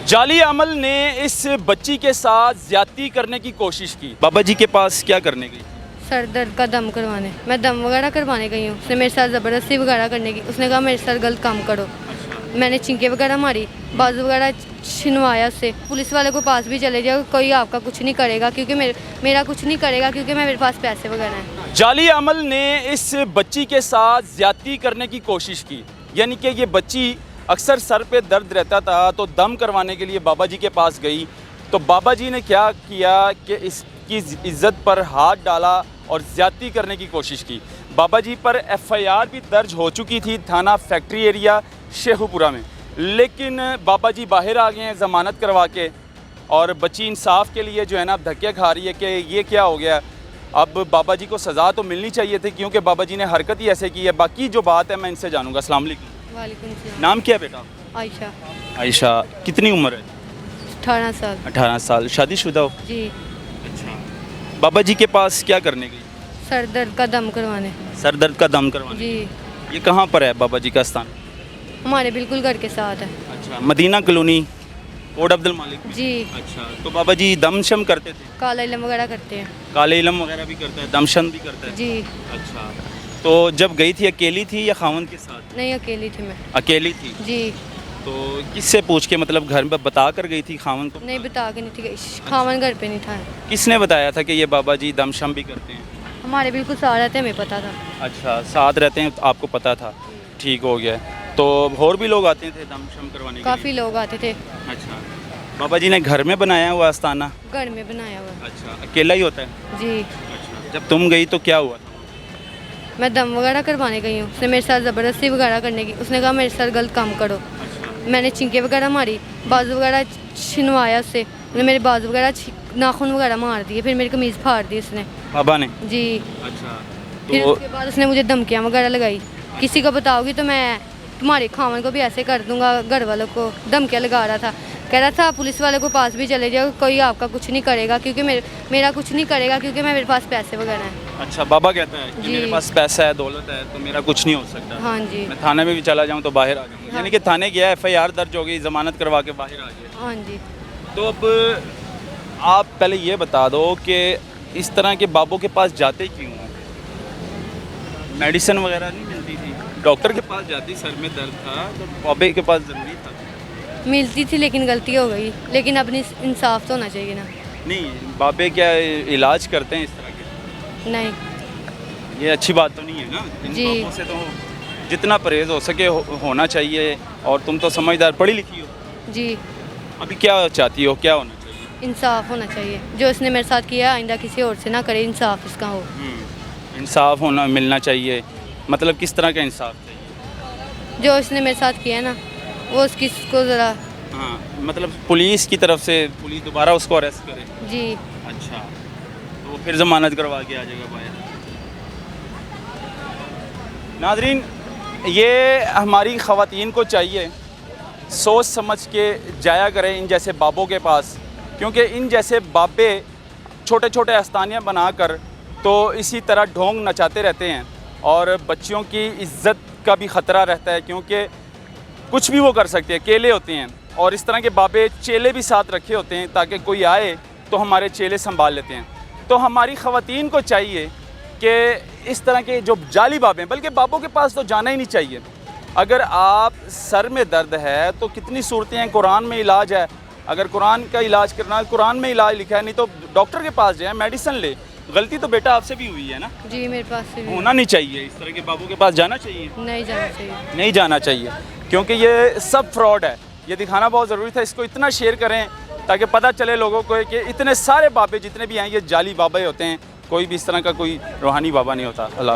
जाली अमल ने इस बच्ची के साथ ज्यादती करने की कोशिश की। बाबा जी के पास क्या करने गई? सर दर्द का दम करवाने, मैं दम वगैरह करवाने गई हूँ। उसने मेरे साथ ज़बरदस्ती वगैरह करने की, उसने कहा मेरे साथ गलत काम करो। मैंने चिंके वगैरह मारी, बाजू वगैरह छिनवाया उससे। पुलिस वाले को पास भी चले जाओ, कोई आपका कुछ नहीं करेगा क्योंकि मेरा कुछ नहीं करेगा क्योंकि मेरे पास पैसे वगैरह हैं। जाली अमल ने इस बच्ची के साथ ज्यादती करने की कोशिश की, यानी कि ये बच्ची अक्सर सर पे दर्द रहता था तो दम करवाने के लिए बाबा जी के पास गई। तो बाबा जी ने क्या किया कि इसकी इज्जत पर हाथ डाला और ज्यादती करने की कोशिश की। बाबा जी पर एफआईआर भी दर्ज हो चुकी थी थाना फैक्ट्री एरिया शेखुपुरा में, लेकिन बाबा जी बाहर आ गए हैं ज़मानत करवा के, और बच्ची इंसाफ के लिए जो है ना अब धक्के खा रही है कि ये क्या हो गया। अब बाबा जी को सज़ा तो मिलनी चाहिए थी क्योंकि बाबा जी ने हरकत ही ऐसे की है। बाकी जो बात है मैं इनसे जानूँगा। अस्सलाम वालेकुम। वालेकुम सलाम। नाम क्या है बेटा? आयशा। आयशा। कितनी उम्र है? 18 साल। 18 साल। शादीशुदा हो? जी। अच्छा। बाबा जी के पास क्या करने गई? सर दर्द का दम करवाने। सर दर्द का दम करवाने। जी। ये कहाँ पर है बाबा जी का स्थान? हमारे बिल्कुल घर के साथ है। अच्छा, मदीना कॉलोनी, कोट अब्दुल मालिक में। जी। अच्छा, तो बाबा जी दमशम करते थे? काला इलम वगैरह करते हैं। काले इलम वगैरह भी करते हैं, दमशम भी करते हैं? जी। अच्छा, तो जब गई थी अकेली थी या खावंद के साथ? नहीं, अकेली थी मैं। अकेली थी। जी। तो किससे पूछ के, मतलब घर में बता कर गई थी खावंद को? नहीं, बता के नहीं थी गई, खावन घर पे नहीं था। किसने बताया था कि ये बाबा जी दमशम भी करते हैं? हमारे बिल्कुल साथ रहते, हमें पता था। अच्छा, साथ रहते हैं, आपको पता था। ठीक हो गया। तो और भी लोग आते थे दमशम करवाने के काफ़ी लोग आते थे। लिए? अच्छा, बाबा जी ने घर में बनाया हुआ आस्थाना? घर में बनाया हुआ। अच्छा, अकेला ही होता है? जी। अच्छा, जब तुम गई तो क्या हुआ था? मैं दम वगैरह करवाने गई हूँ। उसने मेरे साथ ज़बरदस्ती वगैरह करने की, उसने कहा मेरे साथ गलत काम करो। अच्छा। मैंने चिंके वगैरह मारी, बाजू वगैरह छिनवाया उससे। उसने मेरे बाजू वगैरह नाखून वगैरह मार दिए, फिर मेरी कमीज़ फाड़ दी उसने। बाबा ने? जी। अच्छा। फिर तो उसके बाद उसने मुझे धमकियाँ वगैरह लगाई, किसी को बताओगी तो मैं तुम्हारे खावन को भी ऐसे कर दूंगा। घर वालों को धमकियाँ लगा रहा था, कह रहा था पुलिस वाले को पास भी चले जाओ, कोई आपका कुछ नहीं करेगा क्योंकि मेरा कुछ नहीं करेगा क्योंकि मेरे पास पैसे वगैरह हैं। अच्छा, बाबा कहता है कि जी। मेरे पास पैसा है, दौलत है, तो मेरा कुछ नहीं हो सकता। हाँ जी। मैं थाने में भी चला जाऊं तो बाहर आ जाऊंगा। हाँ। यानी कि थाने गया, एफआईआर दर्ज हो गई, जमानत करवा के बाहर आ गया। हाँ जी। तो अब आप पहले ये बता दो कि इस तरह के बाबों के पास जाते क्यों हैं? मेडिसिन वगैरह नहीं मिलती थी? डॉक्टर के पास जाती, सर में दर्द था तो बाबे के पास ज़रूरी था? मिलती थी लेकिन गलती हो गई, लेकिन अपनी इंसाफ तो होना चाहिए ना। नहीं, बाबे क्या इलाज करते हैं इस तरह के? नहीं। ये अच्छी बात तो नहीं है ना। इन जी। बातों से तो जितना परहेज़ हो सके होना चाहिए। और तुम तो समझदार, पढ़ी लिखी हो। जी। अभी क्या चाहती हो, क्या होना चाहिए? इंसाफ होना चाहिए, जो इसने मेरे साथ किया आइंदा किसी और से ना करे, इंसाफ इसका हो। इंसाफ होना मिलना चाहिए। मतलब किस तरह का इंसाफ चाहिए? जो इसने मेरे साथ किया ना वो उसकी को ज़रा। हाँ, मतलब पुलिस की तरफ से पुलिस दोबारा उसको अरेस्ट करे? जी। अच्छा, तो फिर ज़मानत करवा के आ जाएगा बाहर। नाज़रीन, ये हमारी ख़वातीन को चाहिए सोच समझ के जाया करें इन जैसे बाबों के पास, क्योंकि इन जैसे बाबे छोटे छोटे आस्थानियाँ बनाकर तो इसी तरह ढोंग नचाते रहते हैं और बच्चियों की इज़्ज़त का भी ख़तरा रहता है, क्योंकि कुछ भी वो कर सकते हैं, अकेले होते हैं। और इस तरह के बाबे चेले भी साथ रखे होते हैं ताकि कोई आए तो हमारे चेले संभाल लेते हैं। तो हमारी ख़वातीन को चाहिए कि इस तरह के जो जाली बाबे हैं, बल्कि बाबों के पास तो जाना ही नहीं चाहिए। अगर आप सर में दर्द है तो कितनी सूरतें हैं, कुरान में इलाज है। अगर कुरान का इलाज करना है, कुरान में इलाज लिखा है, नहीं तो डॉक्टर के पास जाए, मेडिसिन ले। गलती तो बेटा आपसे भी हुई है ना? जी, मेरे पास से भी। होना नहीं चाहिए, इस तरह के बाबों के पास जाना चाहिए? नहीं जाना चाहिए। नहीं जाना चाहिए, क्योंकि ये सब फ्रॉड है। ये दिखाना बहुत ज़रूरी था। इसको इतना शेयर करें ताकि पता चले लोगों को कि इतने सारे बाबे जितने भी हैं ये जाली बाबे होते हैं, कोई भी इस तरह का कोई रूहानी बाबा नहीं होता। अल्लाह हाफ़िज़।